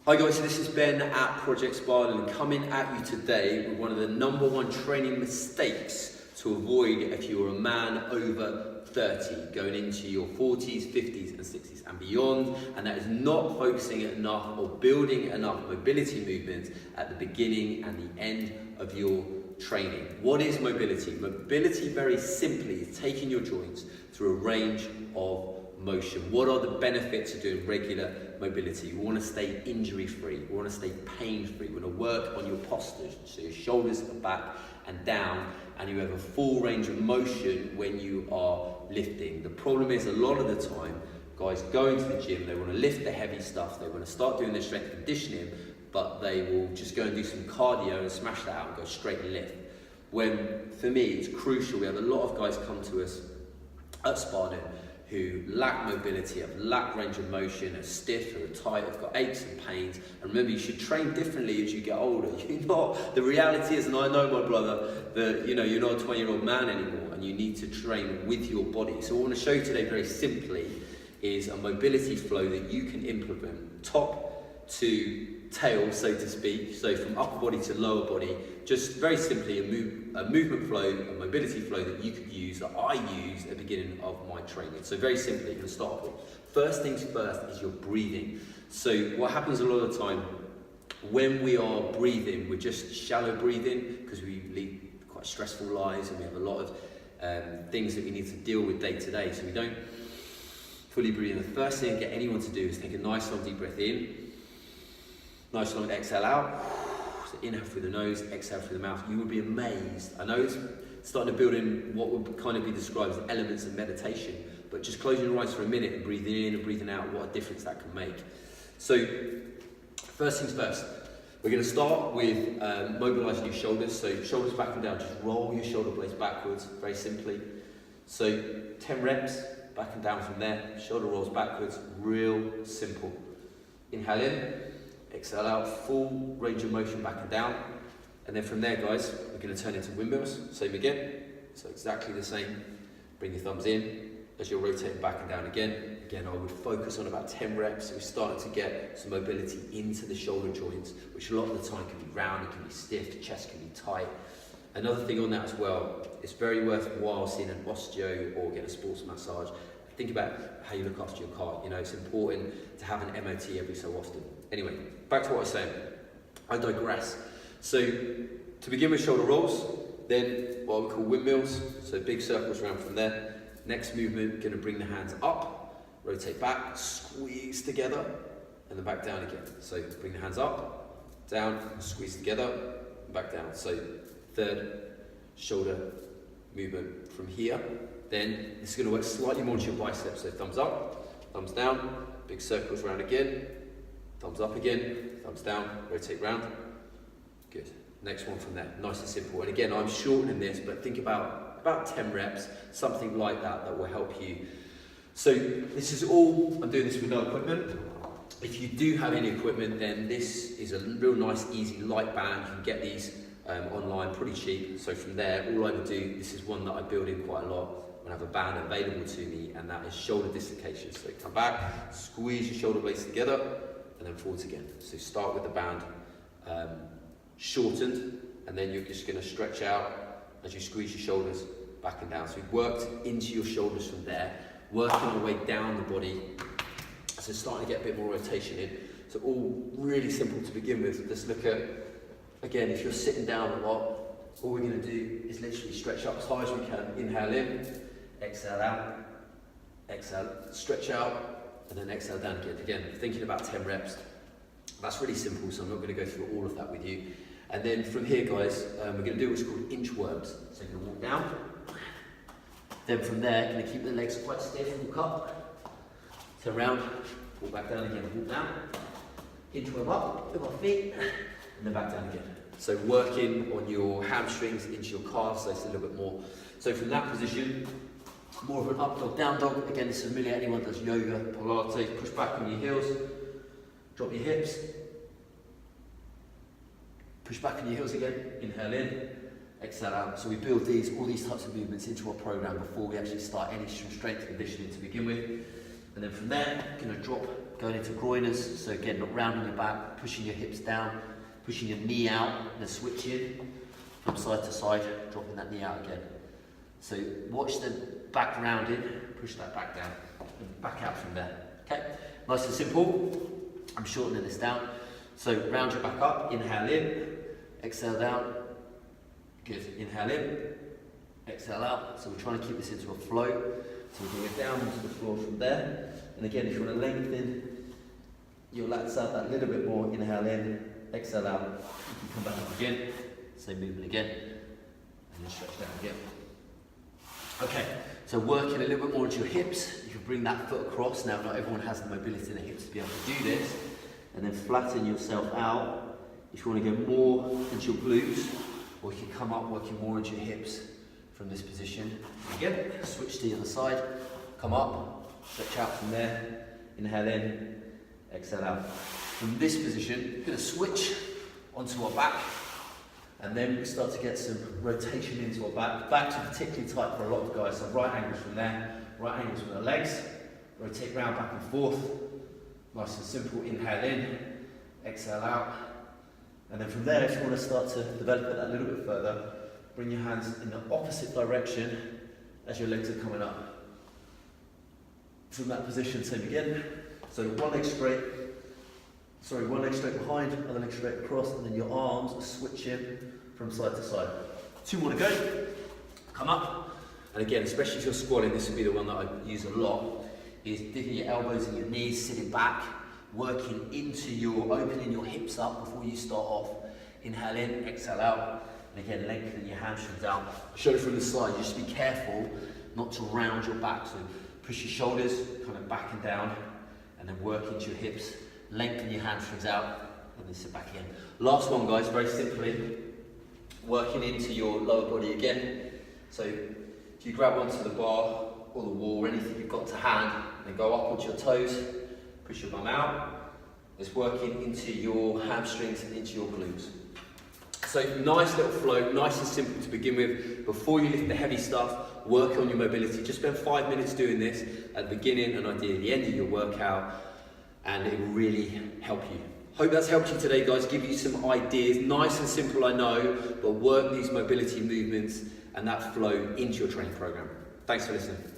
Hi guys, so this is Ben at Project Spartan and coming at you today with one of the #1 training mistakes to avoid if you're a man over 30, going into your 40s, 50s and 60s and beyond, and that is not focusing enough or building enough mobility movements at the beginning and the end of your training. What is mobility? Mobility, very simply, is taking your joints through a range of motion. What are the benefits of doing regular mobility? You want to stay injury free, you want to stay pain free, you want to work on your postures, so your shoulders are back and down, and you have a full range of motion when you are lifting. The problem is a lot of the time, guys go into the gym, they want to lift the heavy stuff, they want to start doing their strength conditioning, but they will just go and do some cardio and smash that out and go straight and lift. When, for me, it's crucial. We have a lot of guys come to us at Spartan who lack mobility, have lack range of motion, are stiff, are tight, have got aches and pains. And remember, you should train differently as you get older. The reality is, and I know my brother, that you're not a 20-year-old man anymore and you need to train with your body. So what I want to show you today very simply is a mobility flow that you can implement top to tail, so to speak, so from upper body to lower body, just very simply a movement flow, a mobility flow that you could use, that I use at the beginning of my training. So very simply, you're going to start with, first things first is your breathing. So what happens a lot of the time, when we are breathing, we're just shallow breathing, because we lead quite stressful lives and we have a lot of things that we need to deal with day to day, so we don't fully breathe in. The first thing I get anyone to do is take a nice long deep breath in, nice long exhale out. So inhale through the nose, exhale through the mouth. You would be amazed. I know it's starting to build in what would kind of be described as elements of meditation, but just closing your eyes for a minute and breathing in and breathing out, what a difference that can make. So first things first, we're going to start with mobilizing your shoulders. So shoulders back and down, just roll your shoulder blades backwards, very simply. So 10 reps, back and down from there, shoulder rolls backwards, real simple. Inhale in, exhale out, full range of motion back and down. And then from there, guys, we're going to turn into windmills. Same again. So exactly the same. Bring your thumbs in as you're rotating back and down again. Again, I would focus on about 10 reps. So we're starting to get some mobility into the shoulder joints, which a lot of the time can be round, it can be stiff, the chest can be tight. Another thing on that as well, it's very worthwhile seeing an osteo or get a sports massage. Think about how you look after your car. It's important to have an MOT every so often. Anyway, back to what I was saying. I digress. So, to begin with shoulder rolls, then what we call windmills. So big circles around from there. Next movement, going to bring the hands up, rotate back, squeeze together, and then back down again. So bring the hands up, down, squeeze together, and back down. So third shoulder movement from here. Then this is going to work slightly more to your biceps. So thumbs up, thumbs down, big circles around again, thumbs up again, thumbs down, rotate round. Good. Next one from there, nice and simple. And again, I'm shortening this, but think about 10 reps, something like that, that will help you. So this is all, I'm doing this with no equipment. If you do have any equipment, then this is a real nice, easy, light band. You can get these online pretty cheap. So from there, all I would do, this is one that I build in quite a lot. I have a band available to me, and that is shoulder dislocation. So come back, squeeze your shoulder blades together, and then forwards again. So start with the band shortened, and then you're just going to stretch out as you squeeze your shoulders back and down. So we've worked into your shoulders from there, working our way down the body. So starting to get a bit more rotation in. So all really simple to begin with. Let's look at, again, if you're sitting down a lot, all we're going to do is literally stretch up as high as we can. Inhale in, exhale out, exhale, stretch out, and then exhale down again. Again, thinking about 10 reps. That's really simple, so I'm not going to go through all of that with you. And then from here, guys, we're going to do what's called inchworms. So you're going to walk down. Then from there, going to keep the legs quite stiff, walk up, turn around, walk back down again, walk down, inchworm up with our feet, and then back down again. So working on your hamstrings into your calves, so it's a little bit more. So from that position, more of an up dog, down dog. Again, this is familiar, anyone does yoga, Pilates, push back on your heels, drop your hips, push back on your heels again, inhale in, exhale out. So we build all these types of movements into our program before we actually start any strength conditioning to begin with. And then from there, you're going to drop, going into groiners. So again, not rounding your back, pushing your hips down, pushing your knee out, and then switching from side to side, dropping that knee out again. So watch the back rounded, push that back down, and back out from there. Okay, nice and simple. I'm shortening this down. So round your back up, inhale in, exhale down. Good, inhale in, exhale out. So we're trying to keep this into a flow. So we're going down onto the floor from there. And again, if you want to lengthen your lats out that little bit more, inhale in, exhale out. You can come back up again, same movement again, and then stretch down again. Okay, so working a little bit more into your hips. You can bring that foot across. Now, not everyone has the mobility in the hips to be able to do this. And then flatten yourself out. If you want to go more into your glutes, or you can come up working more into your hips from this position. Again, switch to the other side. Come up, stretch out from there. Inhale in, exhale out. From this position, we're going to switch onto our back. And then we start to get some rotation into our back. Backs are particularly tight for a lot of guys. So right angles from there, right angles from the legs. Rotate round back and forth. Nice and simple. Inhale in, exhale out. And then from there, if you want to start to develop it a little bit further, bring your hands in the opposite direction as your legs are coming up. From that position, same again. So one leg straight behind, other leg straight across, and then your arms are switching from side to side. 2 more to go. Come up. And again, especially if you're squatting, this would be the one that I use a lot, is digging your elbows in your knees, sitting back, working into opening your hips up before you start off. Inhale in, exhale out. And again, lengthening your hamstrings out. Show it from the side. You just be careful not to round your back. So push your shoulders, kind of back and down, and then work into your hips. Lengthen your hamstrings out, and then sit back again. Last one, guys, very simply, working into your lower body again. So if you grab onto the bar or the wall or anything you've got to hand, then go up onto your toes, push your bum out. It's working into your hamstrings and into your glutes. So nice little flow, nice and simple to begin with. Before you lift the heavy stuff, work on your mobility. Just spend 5 minutes doing this at the beginning and ideally at the end of your workout, and it will really help you. Hope that's helped you today, guys. Give you some ideas. Nice and simple, I know, but work these mobility movements and that flow into your training program. Thanks for listening.